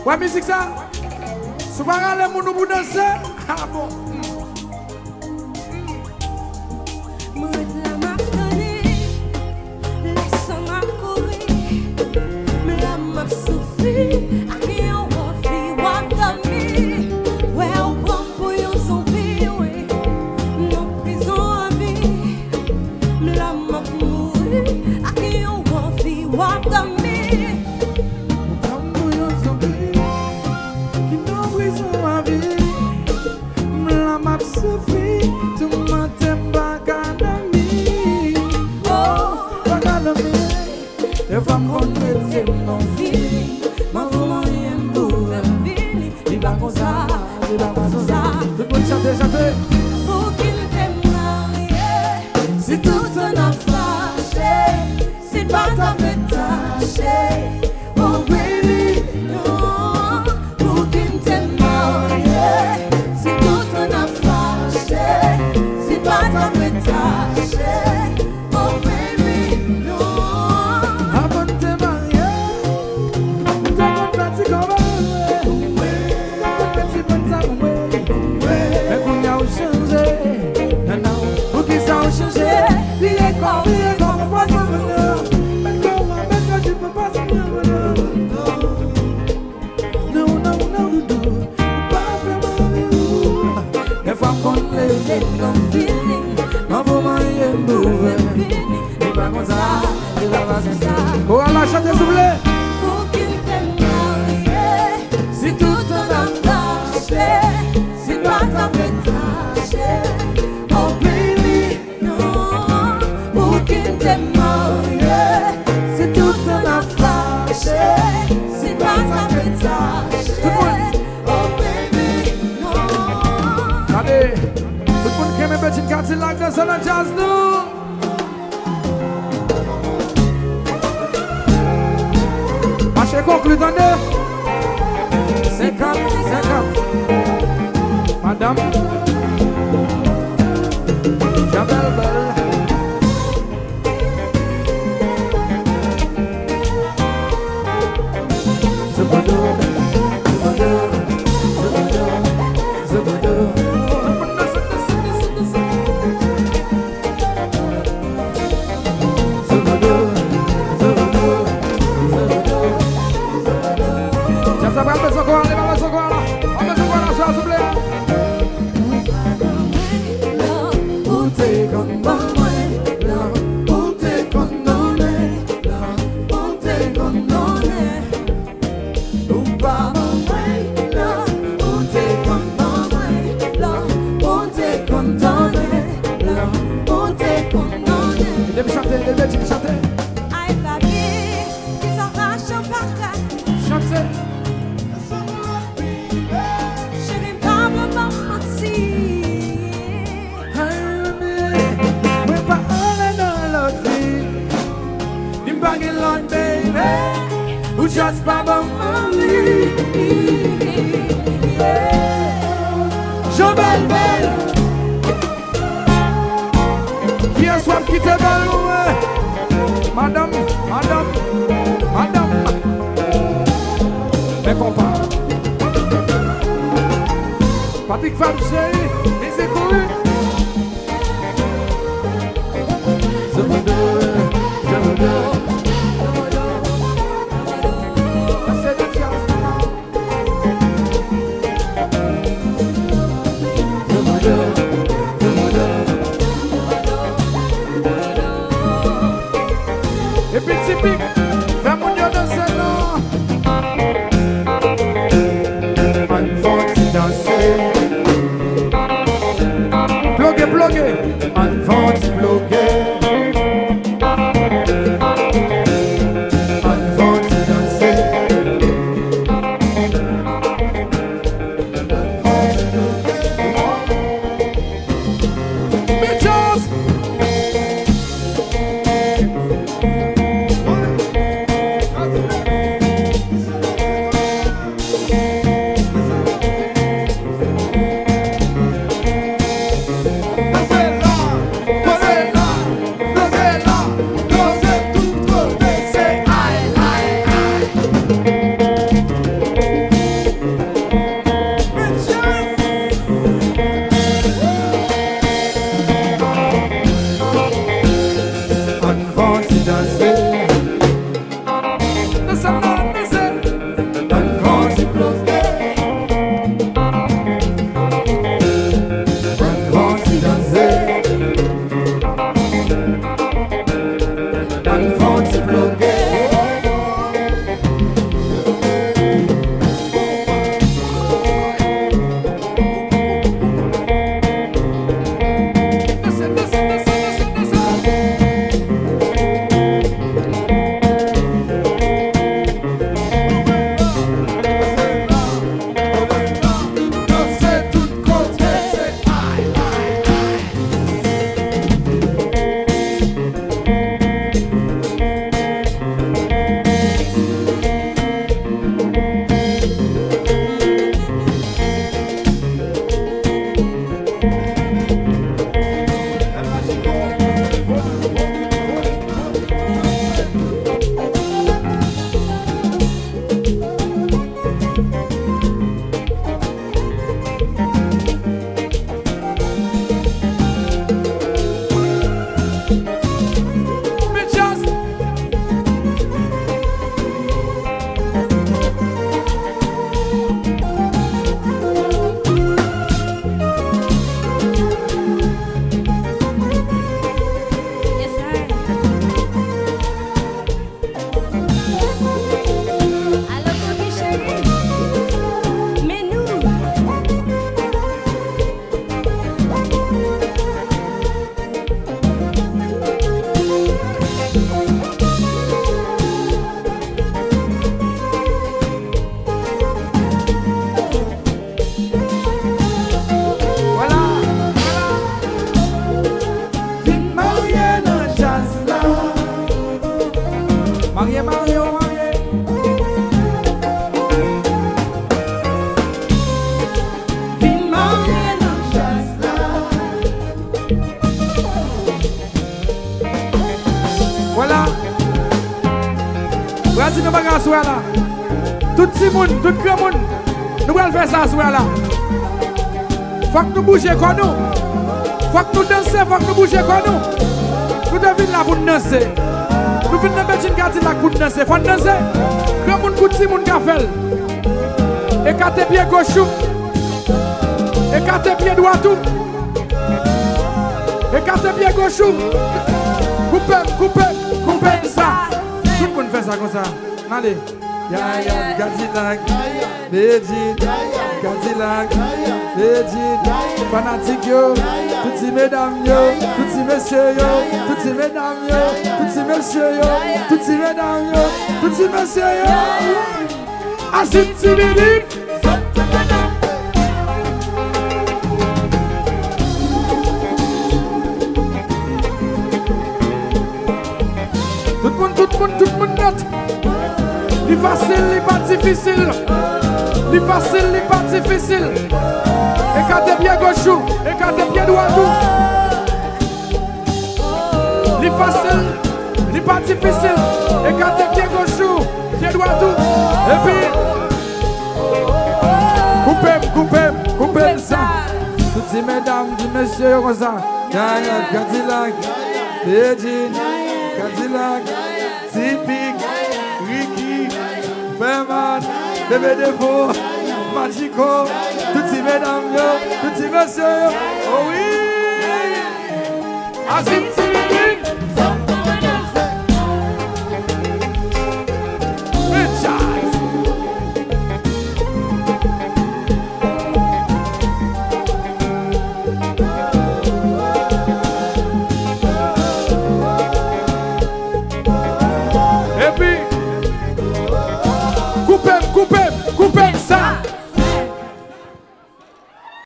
Ouais, musique ça. Souvent, les gens nous danser. Ah bon. Bedjine Kdilak dans un jazz nous. Marché conclu dans deux. 50, 50. Madame. J'appelle belle. Just Baba Marye, Jo belle belle, qui a soif qui te belle, madame, madame, madame, mes compas, Patrick Femme chérie, les écoutes. Et puis typique, fais mon dieu danser non. Man force danser. Regardez nos bagages là. Tout le monde, tout le grand monde, nous allons faire ça là. Faut que nous bougions comme nous. Faut que nous dansions, faut que nous bougions comme nous. Nous devons là pour danser. Nous venons de Bedjine Kdilak pour danser. Faut danser. Grand monde, petit monde qui fait. Écartez pied gauche. Écartez pied droit tout. Écartez pied gauche. Coupez ça. Tout le monde fait ça comme ça. Allez. Kdilak, Bedjine, Kdilak, Bedjine, fanatique yo, toutes mesdames yo, toutes messieurs yo, toutes mesdames yo, toutes messieurs yo, toutes mesdames yo, toutes messieurs yo. Asim Tibidi. Tout le monde note. Li facile, li pas difficile. Li facile, li pas difficile. Écartez pied gauche, écartez pied droit tout. Li facile, li pas difficile. Écartez pied gauche, pied droit tout. Et puis coupez ça. Toutes ces mesdames, ces messieurs comme ça. Kdilak, Bedjine, Kdilak, typique, Ricky, Berman, bébé de faux, Magico, toutes ces mesdames, toutes ces messieurs, oh oui!